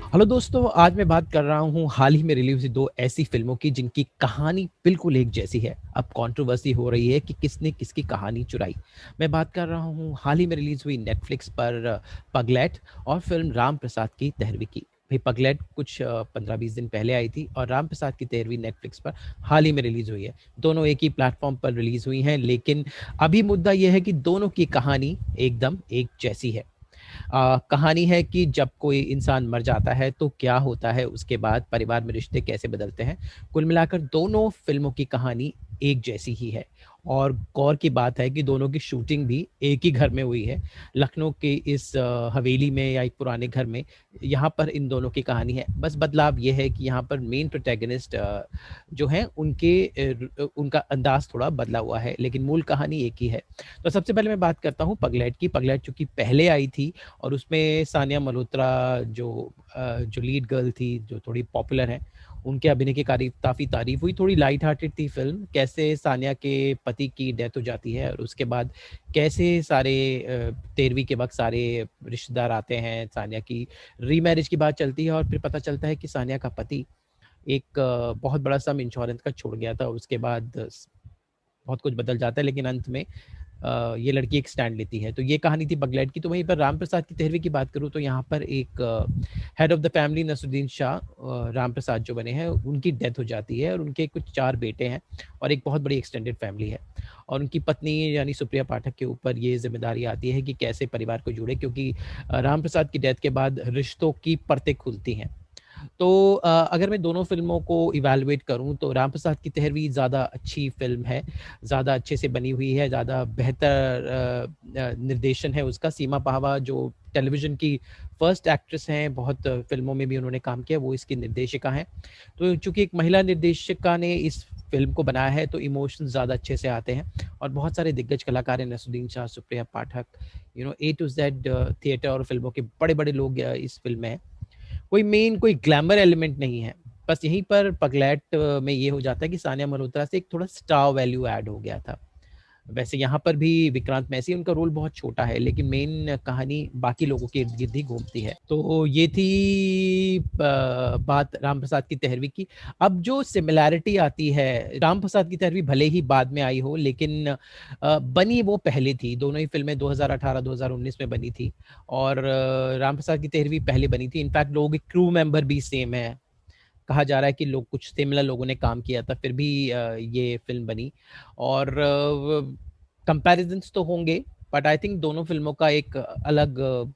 Hello दोस्तों, आज मैं बात कर रहा हूँ हाल ही में रिलीज़ हुई 2 ऐसी फ़िल्मों की जिनकी कहानी बिल्कुल एक जैसी है। अब कंट्रोवर्सी हो रही है कि किसने किसकी कहानी चुराई। मैं बात कर रहा हूँ हाल ही में रिलीज़ हुई नेटफ्लिक्स पर पगलैट और फ़िल्म राम प्रसाद की तेहरवीं की। भई पगलैट कुछ 15-20 दिन पहले आई थी और राम प्रसाद की तेहरवीं नेटफ्लिक्स पर हाल ही में रिलीज़ हुई है। दोनों एक ही प्लेटफ़ॉर्म पर रिलीज़ हुई हैं, लेकिन अभी मुद्दा ये है कि दोनों की कहानी एकदम एक जैसी है। कहानी है कि जब कोई इंसान मर जाता है तो क्या होता है उसके बाद परिवार में रिश्ते कैसे बदलते हैं। कुल मिलाकर दोनों फ़िल्मों की कहानी एक जैसी ही है और गौर की बात है कि दोनों की शूटिंग भी एक ही घर में हुई है। लखनऊ के इस हवेली में या एक पुराने घर में, यहाँ पर इन दोनों की कहानी है। बस बदलाव ये है कि यहाँ पर मेन प्रोटैगनिस्ट जो हैं उनका अंदाज़ थोड़ा बदला हुआ है, लेकिन मूल कहानी एक ही है। तो सबसे पहले मैं बात करता हूँ पगलैट की। पगलैट चूँकि पहले आई थी और उसमें सानिया मल्होत्रा जो लीड गर्ल थी, जो थोड़ी पॉपुलर हैं, उनके अभिनय की काफ़ी तारीफ़ हुई। थोड़ी लाइट हार्टेड थी फ़िल्म, कैसे सानिया के पति की डेथ हो जाती है और उसके बाद कैसे सारे 13वीं के वक़्त सारे रिश्तेदार आते हैं, सानिया की रीमैरिज की बात चलती है और फिर पता चलता है कि सानिया का पति एक बहुत बड़ा सम इंश्योरेंस का छोड़ गया था। उसके बाद बहुत कुछ बदल जाता है, लेकिन अंत में ये लड़की एक स्टैंड लेती है। तो ये कहानी थी पगलैट की। तो वहीं पर राम प्रसाद की तेहरवीं की बात करूँ तो यहाँ पर एक head of the family Naseeruddin Shah, Ram Prasad जो बने हैं, उनकी डेथ हो जाती है और उनके कुछ 4 बेटे हैं और एक बहुत बड़ी एक्सटेंडेड फैमिली है। और उनकी पत्नी यानी सुप्रिया पाठक के ऊपर ये ज़िम्मेदारी आती है कि कैसे परिवार को जोड़े, क्योंकि राम प्रसाद की डेथ के बाद रिश्तों की परतें खुलती हैं। तो अगर मैं दोनों फ़िल्मों को इवैल्यूएट करूँ तो राम प्रसाद की तेहरवीं ज़्यादा अच्छी फ़िल्म है, ज़्यादा अच्छे से बनी हुई है, ज़्यादा बेहतर निर्देशन है उसका। सीमा पाहवा जो टेलीविज़न की फर्स्ट एक्ट्रेस हैं, बहुत फ़िल्मों में भी उन्होंने काम किया, वो इसकी निर्देशिका हैं। तो चूँकि एक महिला निर्देशिका ने इस फ़िल्म को बनाया है तो इमोशंस ज़्यादा अच्छे से आते हैं और बहुत सारे दिग्गज कलाकार हैं, नसरुद्दीन शाह, सुप्रिया पाठक, ए टू ज़ेड थिएटर और फ़िल्मों के बड़े-बड़े लोग इस फ़िल्म में हैं। कोई ग्लैमर एलिमेंट नहीं है। बस यहीं पर पगलैट में ये हो जाता है कि सानिया मल्होत्रा से एक थोड़ा स्टार वैल्यू ऐड हो गया था। वैसे यहाँ पर भी विक्रांत मैसी, उनका रोल बहुत छोटा है, लेकिन मेन कहानी बाकी लोगों के इर्द-गिर्द ही घूमती है। तो ये थी बात राम प्रसाद की तेहरवीं की। अब जो सिमिलैरिटी आती है, राम प्रसाद की तेहरवीं भले ही बाद में आई हो, लेकिन बनी वो पहले थी। दोनों ही फ़िल्में 2018-2019 में बनी थी और राम प्रसाद की तेहरवीं पहले बनी थी। इनफैक्ट लोगों के क्रू मेंबर भी सेम है। कहा जा रहा है कि लोग कुछ सिमिलर लोगों ने काम किया था, फिर भी ये फ़िल्म बनी और कंपैरिज़न्स तो होंगे, बट आई थिंक दोनों फ़िल्मों का एक अलग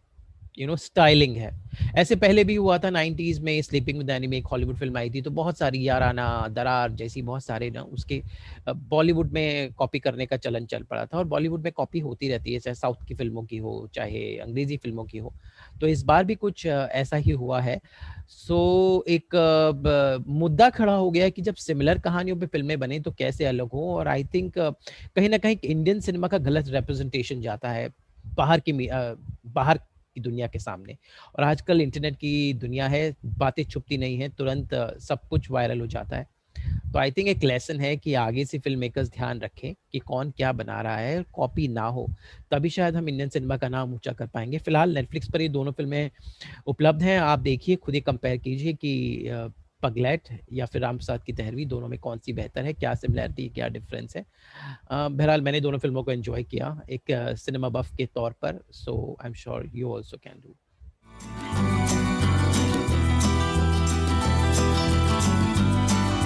स्टाइलिंग है। ऐसे पहले भी हुआ था 90s में स्लीपिंग विद एनिमी, एक हॉलीवुड फ़िल्म आई थी, तो बहुत सारी याराना, दरार जैसी बहुत सारे ना उसके बॉलीवुड में कॉपी करने का चलन चल पड़ा था और बॉलीवुड में कॉपी होती रहती है, चाहे साउथ की फ़िल्मों की हो, चाहे अंग्रेज़ी फ़िल्मों की हो। तो इस बार भी कुछ ऐसा ही हुआ है। सो एक मुद्दा खड़ा हो गया है कि जब सिमिलर कहानियों पे फ़िल्में बने तो कैसे अलग हों, और आई थिंक कहीं न कहीं इंडियन सिनेमा का गलत रिप्रेज़ेंटेशन जाता है बाहर की दुनिया के सामने। और आजकल इंटरनेट की दुनिया है, बातें छुपती नहीं हैं, तुरंत सब कुछ वायरल हो जाता है। तो आई थिंक एक लेसन है कि आगे से फ़िल्म मेकर्स ध्यान रखें कि कौन क्या बना रहा है, कॉपी ना हो, तभी शायद हम इंडियन सिनेमा का नाम ऊँचा कर पाएँगे। फिलहाल नेटफ्लिक्स पर ये दोनों फ़िल्में उपलब्ध हैं, आप देखिए, खुद ही कंपेयर कीजिए कि पगलैट या फिर राम प्रसाद की तेहरवीं, दोनों में कौन-सी बेहतर है, क्या सिमिलैरिटी, क्या डिफ़रेंस है। बहरहाल मैंने दोनों फ़िल्मों को एन्जॉय किया एक सिनेमा बफ़ के तौर पर, so I am sure you also can do.